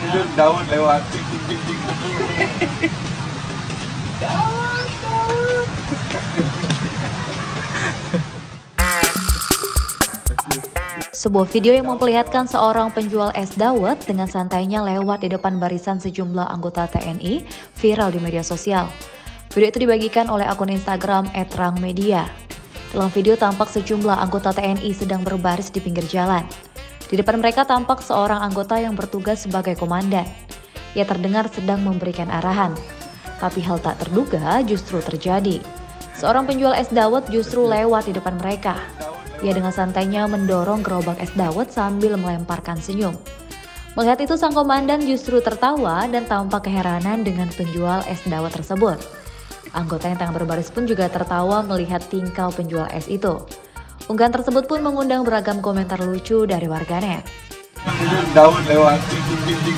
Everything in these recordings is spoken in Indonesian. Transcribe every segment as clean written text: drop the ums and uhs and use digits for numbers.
Itu daun lewat tik tik tik tik. Sebuah video yang memperlihatkan seorang penjual es dawet dengan santainya lewat di depan barisan sejumlah anggota TNI viral di media sosial. Video itu dibagikan oleh akun Instagram @rangmedia. Dalam video tampak sejumlah anggota TNI sedang berbaris di pinggir jalan. Di depan mereka tampak seorang anggota yang bertugas sebagai komandan. Ia terdengar sedang memberikan arahan. Tapi hal tak terduga justru terjadi. Seorang penjual es dawet justru lewat di depan mereka. Ia dengan santainya mendorong gerobak es dawet sambil melemparkan senyum. Melihat itu sang komandan justru tertawa dan tampak keheranan dengan penjual es dawet tersebut. Anggota yang tengah berbaris pun juga tertawa melihat tingkah penjual es itu. Unggahan tersebut pun mengundang beragam komentar lucu dari warganet. Itu daun lewat tik tik tik tik.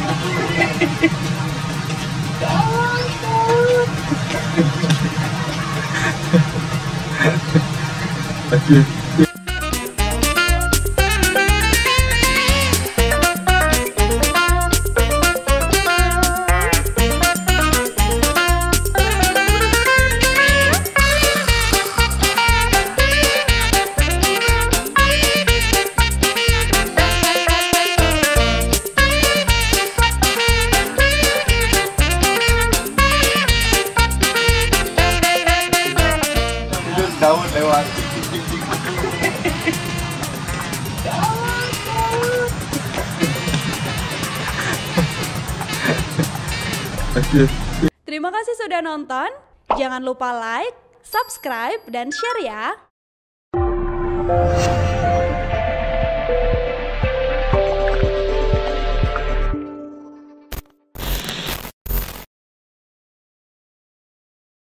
Daun lewat tik tik tik tik. Terima kasih sudah nonton. Jangan lupa like, subscribe, dan share ya.